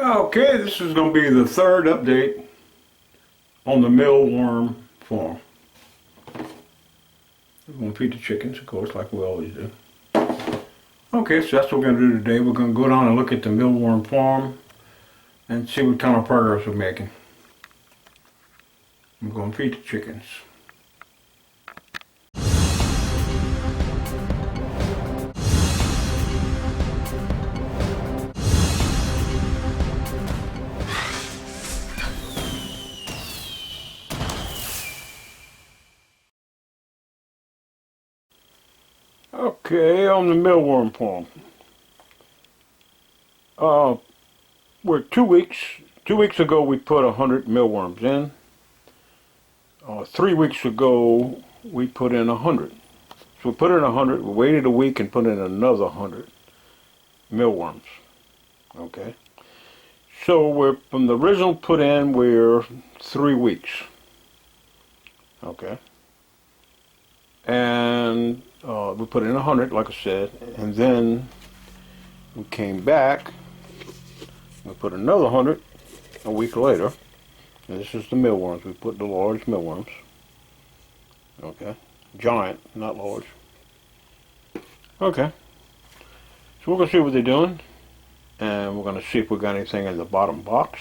Okay, this is going to be the third update on the mealworm farm. We're going to feed the chickens, of course, like we always do. Okay, so that's what we're going to do today. We're going to go down and look at the mealworm farm and see what kind of progress we're making. We're going to feed the chickens. Okay, on the mealworm farm. We're 2 weeks. 2 weeks ago we put 100 mealworms in. 3 weeks ago we put in 100. So we put in 100, we waited a week and put in another 100 mealworms. Okay. So we're, from the original put in, we're 3 weeks. Okay. And we put in 100, like I said, and then we came back, we put another 100 a week later, and this is the mealworms. We put the large mealworms. Okay. Giant, not large. Okay. So we're going to see what they're doing, and we're going to see if we got anything in the bottom box.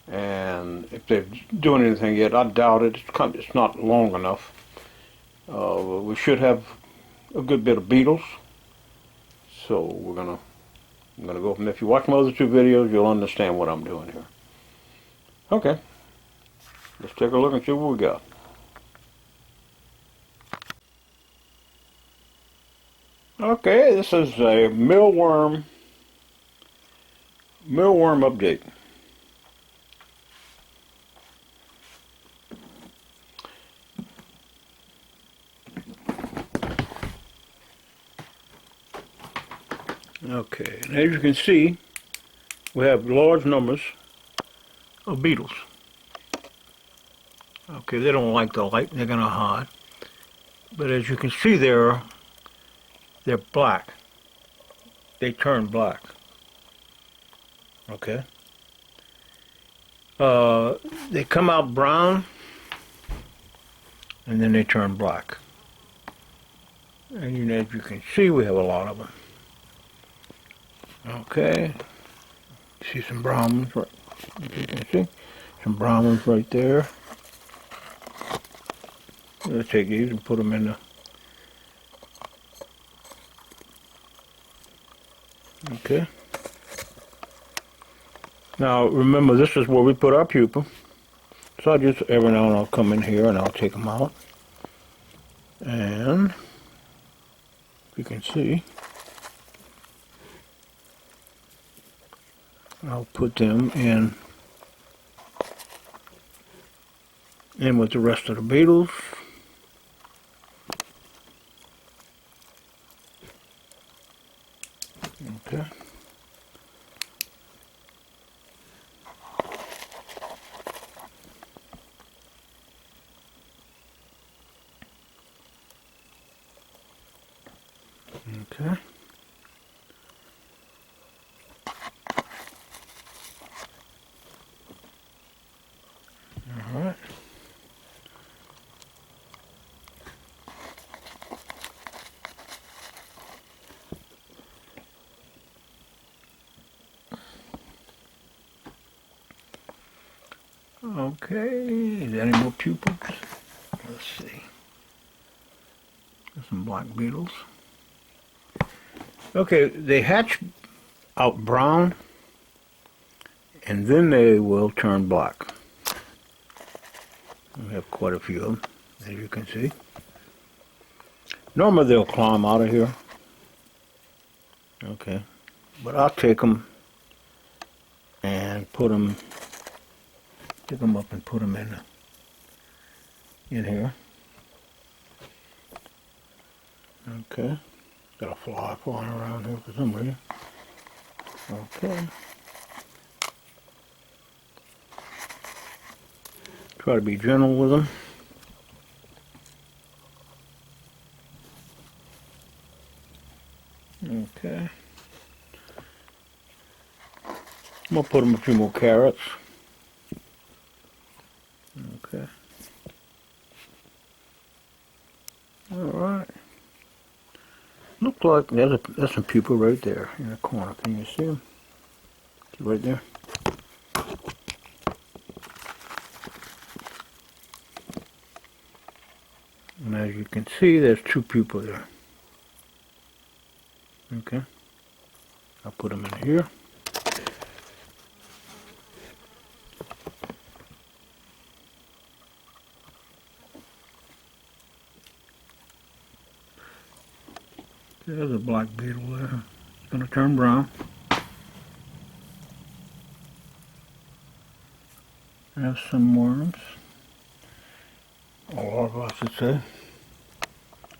And if they're doing anything yet, I doubt it. It's not long enough. We should have a good bit of beetles. So I'm gonna go from there. If you watch my other two videos, you'll understand what I'm doing here. Okay. Let's take a look and see what we got. Okay, this is a mealworm update. Okay, and as you can see, we have large numbers of beetles. Okay, they don't like the light, they're gonna hide. But as you can see there, they're black. They turn black. Okay. They come out brown, and then they turn black. And as you can see, we have a lot of them. Okay. See some brown ones right. You can see some brown ones right there. Let's take these and put them in the. Okay. Now remember, this is where we put our pupa. So I just every now and then I'll come in here and I'll take them out. And you can see, I'll put them in with the rest of the beetles. Okay. Okay. All right. Okay, is there any more pupils? Let's see. There's some black beetles. Okay, they hatch out brown, and then they will turn black. We have quite a few of them, as you can see. Normally they'll climb out of here. Okay, but I'll take them and pick them up and put them in here. Okay, got a fly flying around here for some reason. Okay. Try to be gentle with them. Okay. I'm gonna put them a few more carrots. Okay. All right. Look like that's some pupa right there in the corner. Can you see them? See right there. And as you can see, there's 2 pupa there. Okay. I'll put them in here. There's a black beetle there. It's going to turn brown. There's some worms. A lot of, I should say.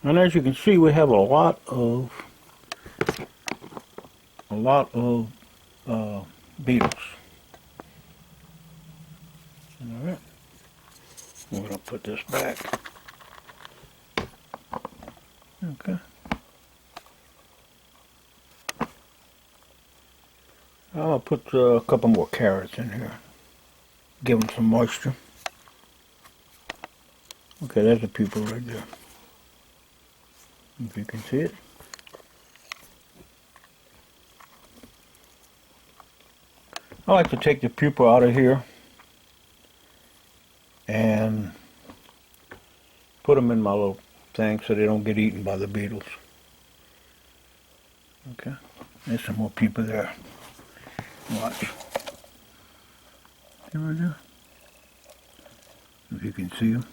And as you can see, we have a lot of beetles. All right. We're going to put this back. Okay. I'll put a couple more carrots in here. Give them some moisture. Okay, there's a pupa right there. If you can see it. I like to take the pupa out of here and put them in my little thing so they don't get eaten by the beetles. Okay, there's some more pupa there. Watch. See right there? If you can see them.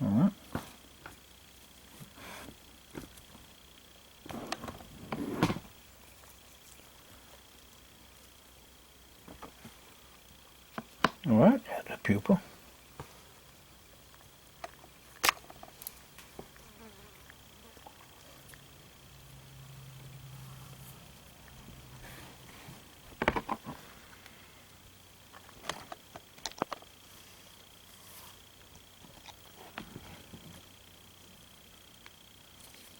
Alright. Alright, that's a pupa.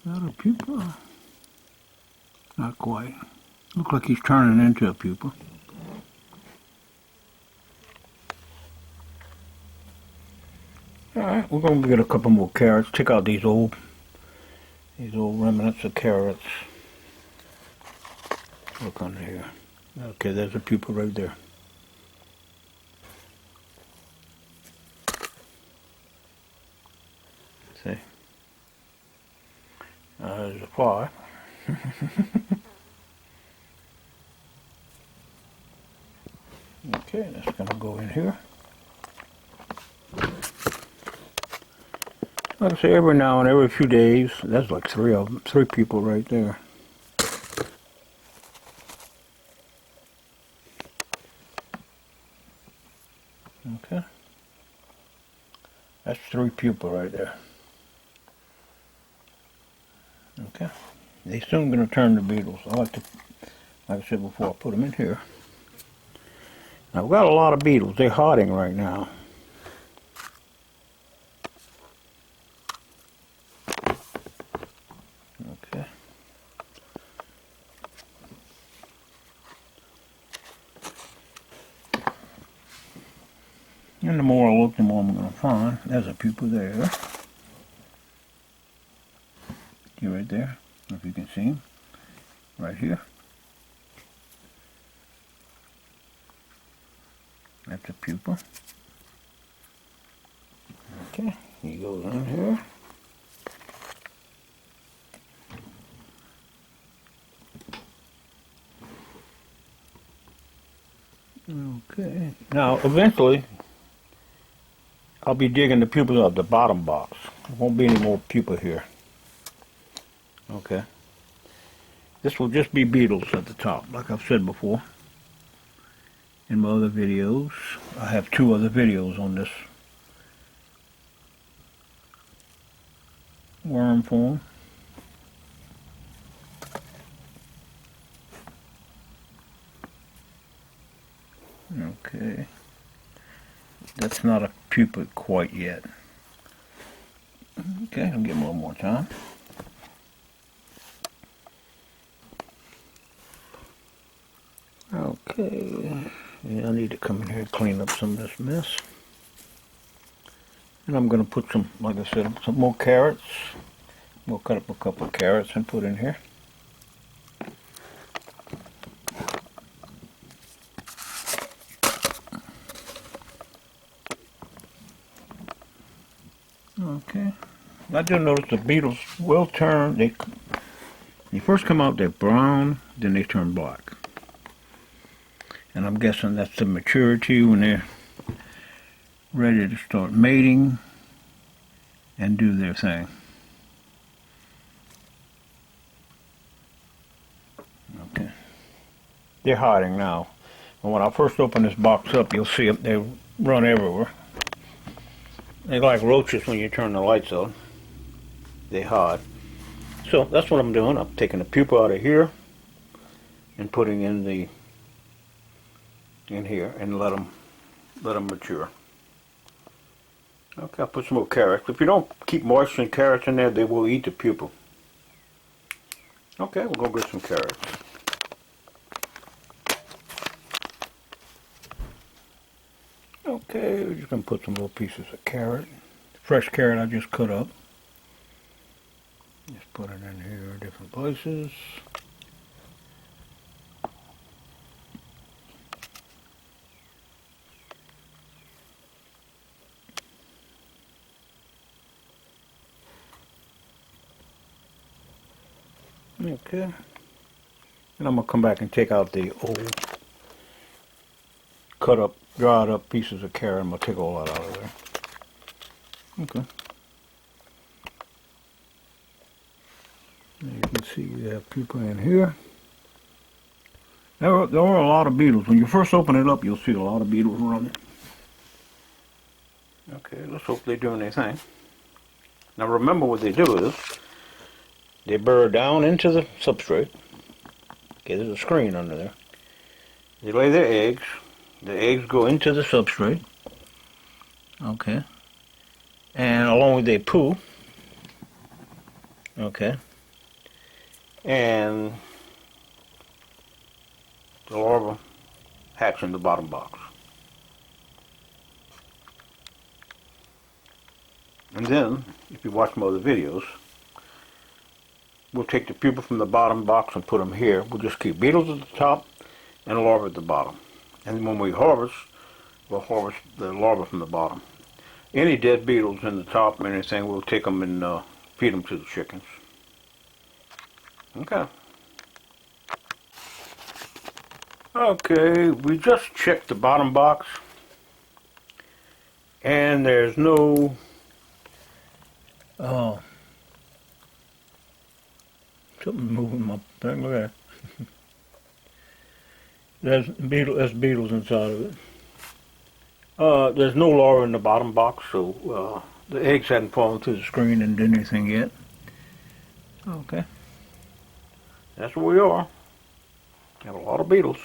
That a pupa? Not quite. Looks like he's turning into a pupa. Alright, we're going to get a couple more carrots. Check out these old remnants of carrots. Look under here. Okay, there's a pupa right there. See? There's a fly. Okay, that's going to go in here. Like I say, every now and every few days, that's like 3 of them, 3 people right there. Okay. That's 3 pupa right there. Okay. They're soon going to turn to beetles. I like to, like I said before, I put them in here. Now, we've got a lot of beetles. They're harding right now. Okay. And the more I look, the more I'm going to find. There's a pupa there. See right there, if you can see him. Right here. That's a pupa. Okay, he goes in here. Okay, now eventually I'll be digging the pupas out of the bottom box. There won't be any more pupa here. Okay. This will just be beetles at the top, like I've said before. In my other videos, I have 2 other videos on this worm form. Okay. That's not a pupa quite yet. Okay, I'll give him a little more time. Okay, yeah, I need to come in here and clean up some of this mess. And I'm going to put some, like I said, some more carrots. We'll cut up a couple of carrots and put in here. Okay. I just noticed the beetles will turn, when you first come out they're brown, then they turn black. And I'm guessing that's the maturity when they're ready to start mating and do their thing. Okay. They're hiding now. And when I first open this box up, you'll see them, they run everywhere. They like roaches when you turn the lights on. They hide. So that's what I'm doing. I'm taking the pupa out of here and putting in here and let them mature. Okay, I'll put some more carrots. If you don't keep moisturizing carrots in there, they will eat the pupa. Okay, we'll go get some carrots. Okay, we're just going to put some little pieces of carrot. Fresh carrot I just cut up. Just put it in here in different places. Okay. And I'm going to come back and take out the old cut up, dried up pieces of carrot. I'm going to take all that out of there. Okay. Now you can see we have pupa in here. There are a lot of beetles. When you first open it up, you'll see a lot of beetles running. Okay, let's hope they're doing their thing. Now remember what they do is, they burrow down into the substrate. Okay, there's a screen under there. They lay their eggs. The eggs go into the substrate. Okay. And along with their poo. Okay. And the larva hatch in the bottom box. And then, if you watch my other videos, we'll take the pupa from the bottom box and put them here. We'll just keep beetles at the top and a larva at the bottom. And when we harvest, we'll harvest the larva from the bottom. Any dead beetles in the top or anything, we'll take them and feed them to the chickens. Okay. Okay, we just checked the bottom box. And there's no... Oh. Something moving my thing, look at that. There's beetles inside of it. There's no larva in the bottom box, so the eggs hadn't fallen through the screen and did anything yet. Okay. That's where we are. Have a lot of beetles.